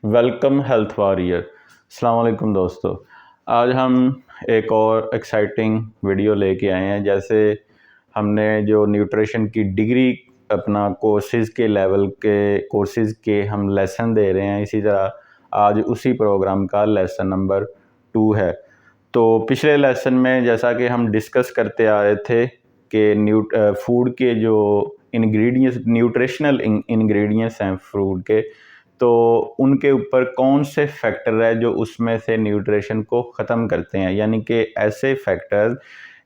Welcome health warrior. अस्सलाम वालेकुम दोस्तों। आज हम एक और एक्साइटिंग वीडियो लेके आए हैं। जैसे हमने जो न्यूट्रिशन की डिग्री अपना कोर्सेज़ के लेवल के कोर्सेज़ के हम लेसन दे रहे हैं, इसी तरह आज उसी प्रोग्राम का लेसन नंबर 2 है। तो पिछले लेसन में जैसा कि हम डिस्कस करते आ रहे थे कि फूड के जो इंग्रेडिएंट्स न्यूट्रिशनल इंग्रेडिएंट्स हैं फूड के, तो उनके ऊपर कौन से फैक्टर है जो उसमें से न्यूट्रिशन को ख़त्म करते हैं, यानी कि ऐसे फैक्टर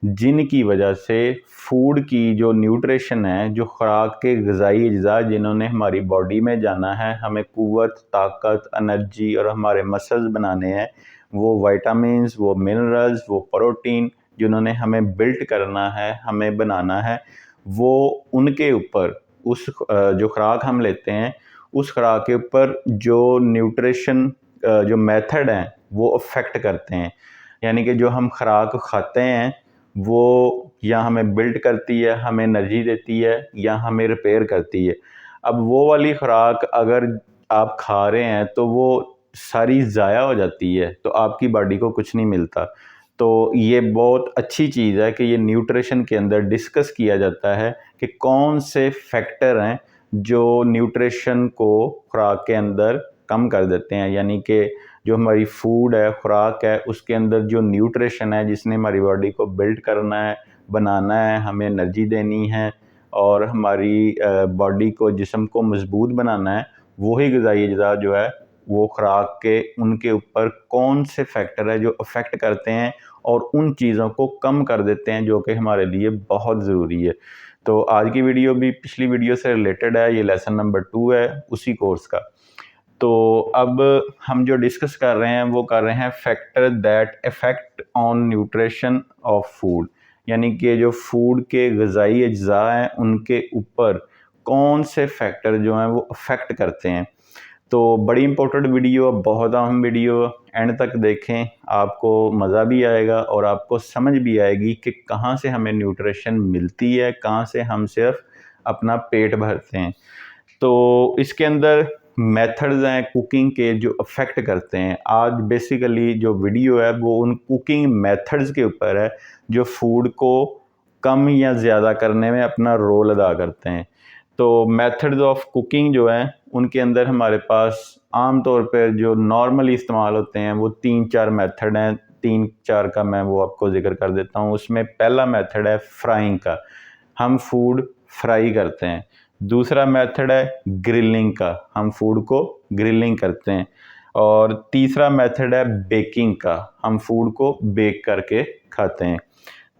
जिनकी वजह से फूड की जो न्यूट्रिशन है, जो ख़ुराक के ग़िज़ाई अज्जा जिन्होंने हमारी बॉडी में जाना है, हमें क़ुव्वत, ताकत, एनर्जी और हमारे मसल्स बनाने हैं, वो विटामिन्स, वो मिनरल्स, वो प्रोटीन जिन्होंने हमें बिल्ड करना है, हमें बनाना है, वो उनके ऊपर जो ख़ुराक हम लेते हैं उस खुराक के ऊपर जो न्यूट्रिशन जो मेथड हैं वो अफेक्ट करते हैं। यानी कि जो हम खुराक खाते हैं वो या हमें बिल्ड करती है, हमें एनर्जी देती है, या हमें रिपेयर करती है। अब वो वाली खुराक अगर आप खा रहे हैं तो वो सारी ज़ाया हो जाती है, तो आपकी बॉडी को कुछ नहीं मिलता। तो ये बहुत अच्छी चीज़ है कि ये न्यूट्रिशन के अंदर डिस्कस किया जाता है कि कौन से फैक्टर हैं जो न्यूट्रिशन को खुराक के अंदर कम कर देते हैं। यानी कि जो हमारी फूड है, खुराक है, उसके अंदर जो न्यूट्रिशन है जिसने हमारी बॉडी को बिल्ड करना है, बनाना है, हमें एनर्जी देनी है और हमारी बॉडी को, जिस्म को मजबूत बनाना है, वही ग़िज़ाई अज्जा जो है वो खुराक के उनके ऊपर कौन से फैक्टर है जो अफेक्ट करते हैं और उन चीज़ों को कम कर देते हैं जो कि हमारे लिए बहुत ज़रूरी है। तो आज की वीडियो भी पिछली वीडियो से रिलेटेड है, ये लेसन नंबर 2 है उसी कोर्स का। तो अब हम जो डिस्कस कर रहे हैं वो कर रहे हैं factor that affect on nutrition of food, यानी कि जो फूड के ग़िज़ाई अज्जा हैं उनके ऊपर कौन से फैक्टर जो हैं वो अफेक्ट करते हैं। तो बड़ी इंपॉर्टेंट वीडियो, बहुत अहम वीडियो, एंड तक देखें, आपको मज़ा भी आएगा और आपको समझ भी आएगी कि कहाँ से हमें न्यूट्रिशन मिलती है, कहाँ से हम सिर्फ अपना पेट भरते हैं। तो इसके अंदर मेथड्स हैं कुकिंग के जो अफेक्ट करते हैं। आज बेसिकली जो वीडियो है वो उन कुकिंग मेथड्स के ऊपर है जो फूड को कम या ज़्यादा करने में अपना रोल अदा करते हैं। तो मेथड्स ऑफ कुकिंग जो हैं उनके अंदर हमारे पास आम तौर पर जो नॉर्मली इस्तेमाल होते हैं वो 3-4 मेथड हैं। 3-4 का मैं वो आपको ज़िक्र कर देता हूँ। उसमें पहला मेथड है फ्राइंग का, हम फूड फ्राई करते हैं। दूसरा मेथड है ग्रिलिंग का, हम फूड को ग्रिलिंग करते हैं। और तीसरा मेथड है बेकिंग का, हम फूड को बेक करके खाते हैं।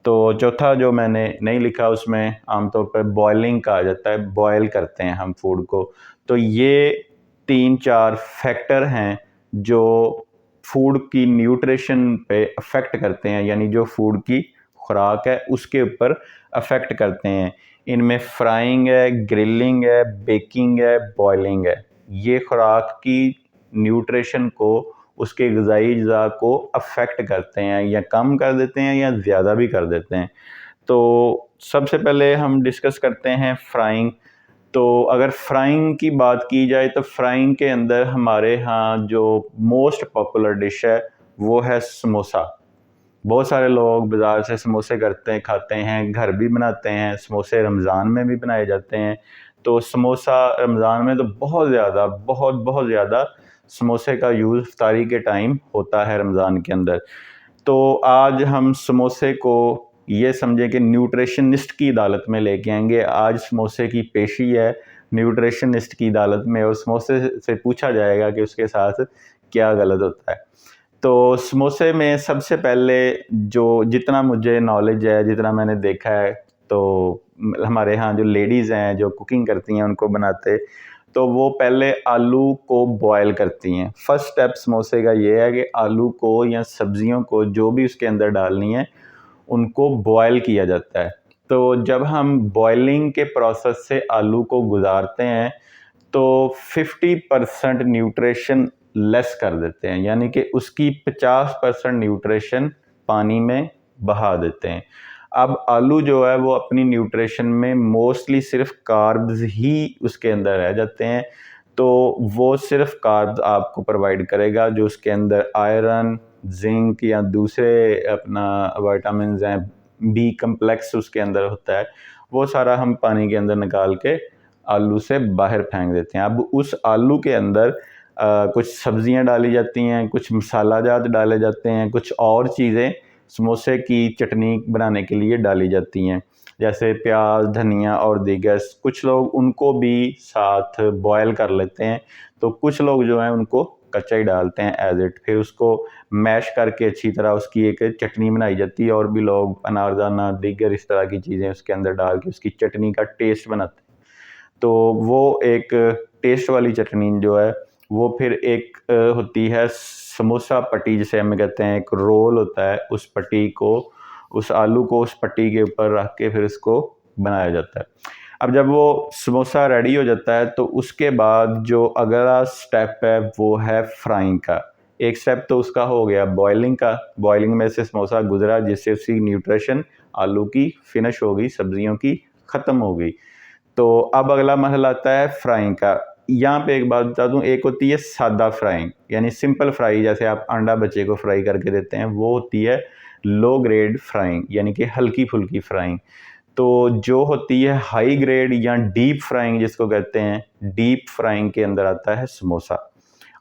तो चौथा जो मैंने नहीं लिखा उसमें आमतौर पर बॉयलिंग कहा जाता है, बॉयल करते हैं हम फूड को। तो ये 3-4 फैक्टर हैं जो फूड की न्यूट्रिशन पे अफेक्ट करते हैं, यानी जो फूड की खुराक है उसके ऊपर अफेक्ट करते हैं। इनमें फ्राइंग है, ग्रिलिंग है, बेकिंग है, बॉयलिंग है। ये खुराक की न्यूट्रिशन को, उसके ग़िज़ाई अज्जा को अफेक्ट करते हैं, या कम कर देते हैं या ज़्यादा भी कर देते हैं। तो सबसे पहले हम डिस्कस करते हैं फ्राइंग। तो अगर फ्राइंग की बात की जाए तो फ्राइंग के अंदर हमारे यहाँ जो मोस्ट पॉपुलर डिश है वो है समोसा। बहुत सारे लोग बाज़ार से समोसे करते हैं, खाते हैं, घर भी बनाते हैं। समोसे रमज़ान में भी बनाए जाते हैं। तो समोसा रमज़ान में तो बहुत ज़्यादा समोसे का यूज़ इफ्तारी के टाइम होता है रमज़ान के अंदर। तो आज हम समोसे को ये समझें कि न्यूट्रिशनिस्ट की अदालत में लेके आएंगे। आज समोसे की पेशी है न्यूट्रिशनिस्ट की अदालत में, और समोसे से पूछा जाएगा कि उसके साथ क्या गलत होता है। तो समोसे में सबसे पहले जो जितना मुझे नॉलेज है, जितना मैंने देखा है, तो हमारे यहाँ जो लेडीज़ हैं जो कुकिंग करती हैं उनको बनाते, तो वो पहले आलू को बॉयल करती हैं। फर्स्ट स्टेप समोसे का ये है कि आलू को या सब्जियों को जो भी उसके अंदर डालनी है उनको बॉयल किया जाता है। तो जब हम बॉयलिंग के प्रोसेस से आलू को गुजारते हैं तो 50% न्यूट्रिशन लेस कर देते हैं, यानी कि उसकी 50% न्यूट्रिशन पानी में बहा देते हैं। अब आलू जो है वो अपनी न्यूट्रिशन में मोस्टली सिर्फ कार्ब्स ही उसके अंदर रह जाते हैं। तो वो सिर्फ कार्ब्स आपको प्रोवाइड करेगा। जो उसके अंदर आयरन, जिंक या दूसरे अपना विटामिन्स हैं, बी कम्प्लेक्स उसके अंदर होता है, वो सारा हम पानी के अंदर निकाल के आलू से बाहर फेंक देते हैं। अब उस आलू के अंदर कुछ सब्जियां डाली जाती हैं, कुछ मसाला जात डाले जाते हैं, कुछ और चीज़ें समोसे की चटनी बनाने के लिए डाली जाती हैं, जैसे प्याज, धनिया और दीगर। कुछ लोग उनको भी साथ बॉयल कर लेते हैं, तो कुछ लोग जो हैं उनको कच्चा ही डालते हैं एज इट। फिर उसको मैश करके अच्छी तरह उसकी एक चटनी बनाई जाती है, और भी लोग अनारदाना दीगर इस तरह की चीज़ें उसके अंदर डाल के उसकी चटनी का टेस्ट बनाते हैं। तो वो एक टेस्ट वाली चटनी जो है वो फिर एक होती है समोसा पट्टी, जिसे हम कहते हैं। एक रोल होता है, उस पट्टी को, उस आलू को उस पट्टी के ऊपर रख के फिर इसको बनाया जाता है। अब जब वो समोसा रेडी हो जाता है तो उसके बाद जो अगला स्टेप है वो है फ्राइंग का। एक स्टेप तो उसका हो गया बॉइलिंग का, बॉइलिंग में से समोसा गुजरा, जिससे उसकी न्यूट्रिशन आलू की फिनिश हो गई, सब्जियों की ख़त्म हो गई। तो अब अगला मरहला आता है फ्राइंग का। यहाँ पे एक बात बता दूँ, एक होती है सादा फ्राइंग, यानी सिंपल फ्राई, जैसे आप अंडा बच्चे को फ्राई करके देते हैं, वो होती है लो ग्रेड फ्राइंग, यानी कि हल्की फुल्की फ्राइंग। तो जो होती है हाई ग्रेड या डीप फ्राइंग जिसको कहते हैं, डीप फ्राइंग के अंदर आता है समोसा।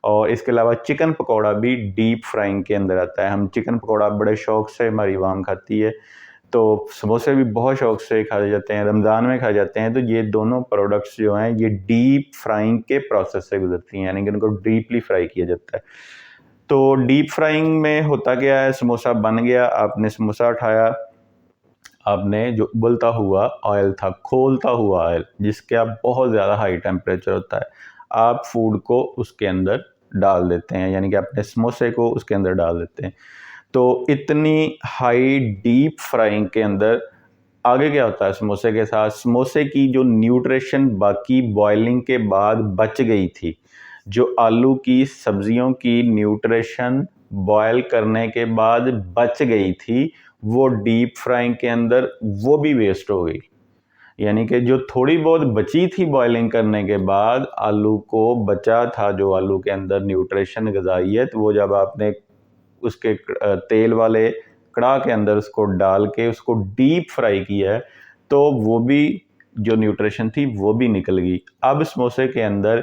और इसके अलावा चिकन पकौड़ा भी डीप फ्राइंग के अंदर आता है। हम चिकन पकौड़ा बड़े शौक से हमारी वाम खाती है, तो समोसे भी बहुत शौक से खाए जाते हैं, रमज़ान में खाए जाते हैं। तो ये दोनों प्रोडक्ट्स जो हैं ये डीप फ्राइंग के प्रोसेस से गुजरती हैं, यानी कि उनको डीपली फ्राई किया जाता है। तो डीप फ्राइंग में होता क्या है, समोसा बन गया, आपने समोसा उठाया, आपने जो उबलता हुआ ऑयल था, खोलता हुआ ऑयल जिसका बहुत ज़्यादा हाई टेम्परेचर होता है, आप फूड को उसके अंदर डाल देते हैं, यानी कि अपने समोसे को उसके अंदर डाल देते हैं। तो इतनी हाई डीप फ्राइंग के अंदर आगे क्या होता है समोसे के साथ, समोसे की जो न्यूट्रिशन बाकी बॉइलिंग के बाद बच गई थी, जो आलू की सब्जियों की न्यूट्रिशन बॉयल करने के बाद बच गई थी, वो डीप फ्राइंग के अंदर वो भी वेस्ट हो गई। यानी कि जो थोड़ी बहुत बची थी बॉइलिंग करने के बाद, आलू को बचा था जो आलू के अंदर न्यूट्रिशन ग़िज़ाइयत, वो जब आपने उसके तेल वाले कढ़ा के अंदर उसको डाल के उसको डीप फ्राई किया है, तो वो भी जो न्यूट्रिशन थी वो भी निकल गई। अब समोसे के अंदर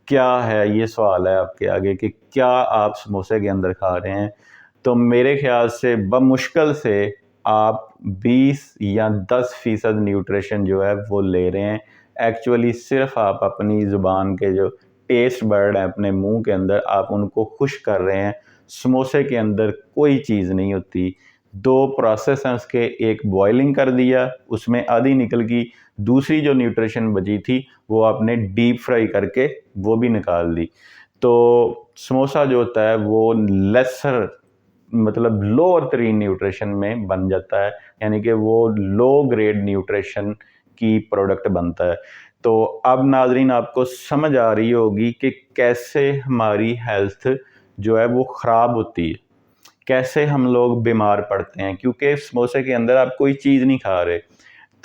क्या है, ये सवाल है आपके आगे कि क्या आप समोसे के अंदर खा रहे हैं। तो मेरे ख्याल से बमुश्किल से आप 20 या 10% न्यूट्रिशन जो है वो ले रहे हैं। एक्चुअली सिर्फ आप अपनी ज़ुबान के जो टेस्ट बर्ड हैं अपने मुंह के अंदर, आप उनको खुश कर रहे हैं। समोसे के अंदर कोई चीज़ नहीं होती। दो प्रोसेस हैं उसके, एक बॉइलिंग कर दिया, उसमें आधी निकल गई, दूसरी जो न्यूट्रिशन बची थी वो आपने डीप फ्राई करके वो भी निकाल दी। तो समोसा जो होता है वो लेसर, मतलब लोअर तरीन न्यूट्रिशन में बन जाता है, यानी कि वो लो ग्रेड न्यूट्रिशन की प्रोडक्ट बनता है। तो अब नाज़रीन आपको समझ आ रही होगी कि कैसे हमारी हेल्थ जो है वो ख़राब होती है, कैसे हम लोग बीमार पड़ते हैं, क्योंकि समोसे के अंदर आप कोई चीज़ नहीं खा रहे।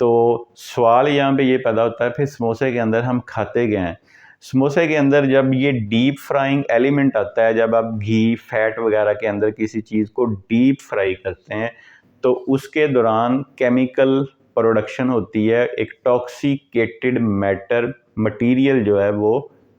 तो सवाल यहाँ पे ये पैदा होता है, फिर समोसे के अंदर हम खाते क्या हैं? समोसे के अंदर जब ये डीप फ्राइंग एलिमेंट आता है, जब आप घी, फैट वगैरह के अंदर किसी चीज़ को डीप फ्राई करते हैं, तो उसके दौरान केमिकल प्रोडक्शन होती है, एक टॉक्सिकेटेड मैटर मटीरियल जो है वो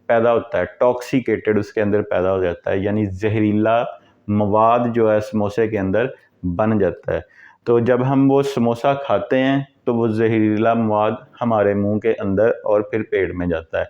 पैदा होता है, टॉक्सिकेटेड उसके अंदर पैदा हो जाता है, यानी जहरीला मवाद जो है समोसे के अंदर बन जाता है। तो जब हम वो समोसा खाते हैं तो वो जहरीला मवाद हमारे मुंह के अंदर और फिर पेट में जाता है।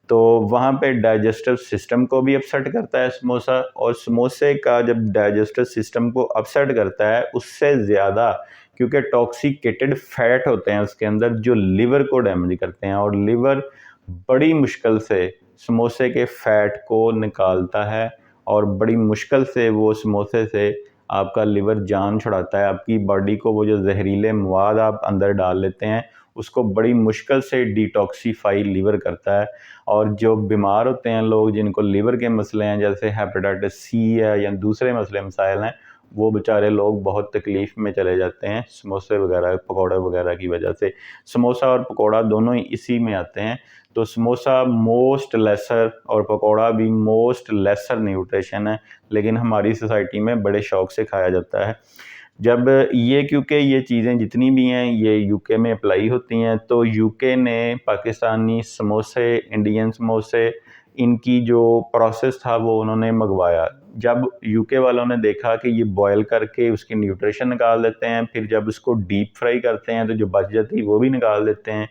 तो वहाँ पे डाइजेस्टिव सिस्टम को भी अपसेट करता है समोसा, और समोसे का जब डाइजेस्टिव सिस्टम को अपसेट करता है उससे ज़्यादा, क्योंकि टॉक्सिकेटेड फैट होते हैं उसके अंदर जो लिवर को डैमेज करते हैं, और लिवर बड़ी मुश्किल से समोसे के फैट को निकालता है, और बड़ी मुश्किल से वो समोसे से आपका लिवर जान छुड़ाता है। आपकी बॉडी को वो जो जहरीले मवाद आप अंदर डाल लेते हैं उसको बड़ी मुश्किल से डिटॉक्सीफाई लिवर करता है। और जो बीमार होते हैं लोग, जिनको लिवर के मसले हैं, जैसे हेपेटाइटिस सी है या दूसरे मसले मसाइल हैं, वो बेचारे लोग बहुत तकलीफ़ में चले जाते हैं समोसे वगैरह पकौड़े वगैरह की वजह से। समोसा और पकौड़ा दोनों ही इसी में आते हैं। तो समोसा मोस्ट लेसर और पकौड़ा भी मोस्ट लेसर न्यूट्रिशन है, लेकिन हमारी सोसाइटी में बड़े शौक़ से खाया जाता है। जब क्योंकि ये चीज़ें जितनी भी हैं ये यूके में अप्लाई होती हैं, तो यूके ने पाकिस्तानी समोसे, इंडियन समोसे, इनकी जो प्रोसेस था वो उन्होंने मंगवाया। जब यूके वालों ने देखा कि ये बॉयल करके उसकी न्यूट्रिशन निकाल देते हैं, फिर जब उसको डीप फ्राई करते हैं तो जो बच जाती है वो भी निकाल देते हैं,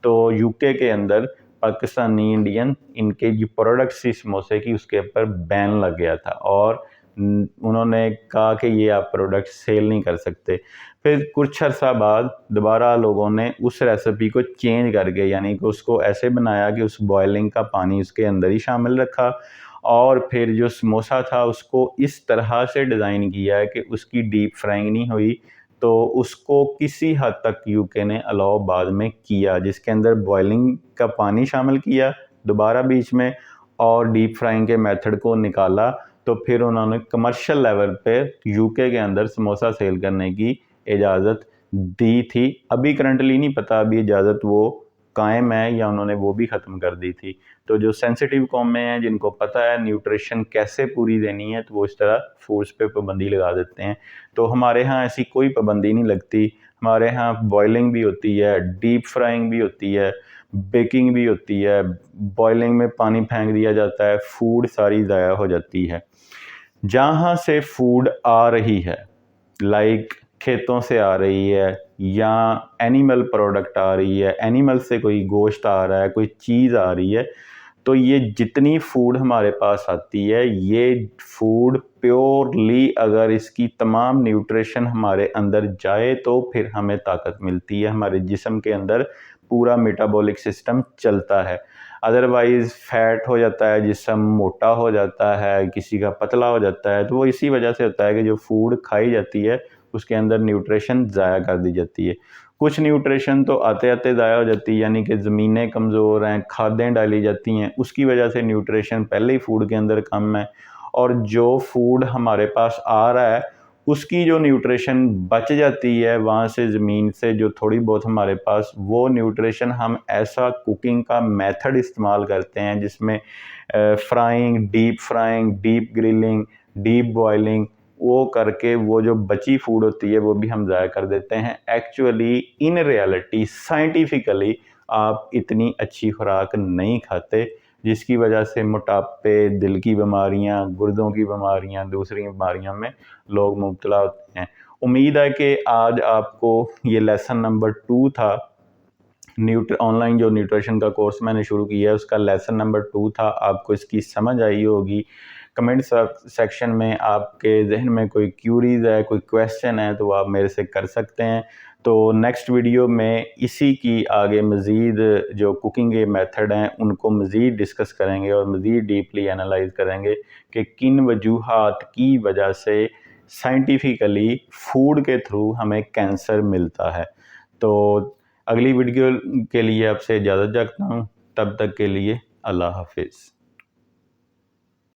तो यूके के अंदर पाकिस्तानी, इंडियन इनके जो प्रोडक्ट्स थी समोसे की उसके ऊपर बैन लग गया था और उन्होंने कहा कि ये आप प्रोडक्ट सेल नहीं कर सकते। फिर कुछ अर्सा बाद दोबारा लोगों ने उस रेसिपी को चेंज करके यानी कि उसको ऐसे बनाया कि उस बॉयलिंग का पानी उसके अंदर ही शामिल रखा और फिर जो समोसा था उसको इस तरह से डिज़ाइन किया है कि उसकी डीप फ्राइंग नहीं हुई, तो उसको किसी हद तक यूके ने अलाउ बाद में किया, जिसके अंदर बॉयलिंग का पानी शामिल किया दोबारा बीच में और डीप फ्राइंग के मेथड को निकाला। तो फिर उन्होंने कमर्शियल लेवल पे यूके के अंदर समोसा सेल करने की इजाज़त दी थी। अभी करंटली नहीं पता अभी इजाज़त वो कायम है या उन्होंने वो भी ख़त्म कर दी थी। तो जो सेंसिटिव कौमें हैं जिनको पता है न्यूट्रिशन कैसे पूरी देनी है, तो वो इस तरह फूड्स पे पाबंदी लगा देते हैं। तो हमारे यहाँ ऐसी कोई पाबंदी नहीं लगती। हमारे यहाँ बॉयलिंग भी होती है, डीप फ्राइंग भी होती है, बेकिंग भी होती है, बॉयलिंग में पानी फेंक दिया जाता है, फूड सारी ज़ाया हो जाती है। जहाँ से फूड आ रही है, लाइक खेतों से आ रही है या एनिमल प्रोडक्ट आ रही है, एनिमल से कोई गोश्त आ रहा है, कोई चीज़ आ रही है, तो ये जितनी फूड हमारे पास आती है, ये फूड प्योरली अगर इसकी तमाम न्यूट्रिशन हमारे अंदर जाए तो फिर हमें ताकत मिलती है, हमारे जिस्म के अंदर पूरा मेटाबॉलिक सिस्टम चलता है। अदरवाइज़ फैट हो जाता है, जिस्म मोटा हो जाता है, किसी का पतला हो जाता है, तो वो इसी वजह से होता है कि जो फूड खाई जाती है उसके अंदर न्यूट्रिशन ज़ाया कर दी जाती है। कुछ न्यूट्रिशन तो आते-आते ज़ाया हो जाती है, यानी कि ज़मीनें कमज़ोर हैं, खादें डाली जाती हैं, उसकी वजह से न्यूट्रिशन पहले ही फूड के अंदर कम है और जो फूड हमारे पास आ रहा है उसकी जो न्यूट्रिशन बच जाती है वहाँ से ज़मीन से जो थोड़ी बहुत हमारे पास, वो न्यूट्रिशन हम ऐसा कुकिंग का मेथड इस्तेमाल करते हैं जिसमें frying, deep grilling, deep boiling वो करके वो जो बची फूड होती है वो भी हम ज़ाया कर देते हैं। एक्चुअली इन रियलिटी साइंटिफिकली आप इतनी अच्छी खुराक नहीं खाते, जिसकी वजह से मोटापे, दिल की बीमारियां, गुर्दों की बीमारियां, दूसरी बीमारियों में लोग मुब्तला होते हैं। उम्मीद है कि आज आपको ये लेसन नंबर 2 था, ऑनलाइन जो न्यूट्रिशन का कोर्स मैंने शुरू किया है उसका लेसन नंबर 2 था, आपको इसकी समझ आई होगी। कमेंट सेक्शन में आपके जहन में कोई क्यूरीज है, कोई क्वेश्चन है तो आप मेरे से कर सकते हैं। तो नेक्स्ट वीडियो में इसी की आगे मज़ीद जो कुकिंग के मेथड हैं उनको मज़ीद डिस्कस करेंगे और मज़ीद डीपली एनालाइज करेंगे कि किन वजूहात की वजह से साइंटिफिकली फूड के थ्रू हमें कैंसर मिलता है। तो अगली वीडियो के लिए आपसे इजाज़त चाहता हूँ, तब तक के लिए अल्लाह हाफिज़।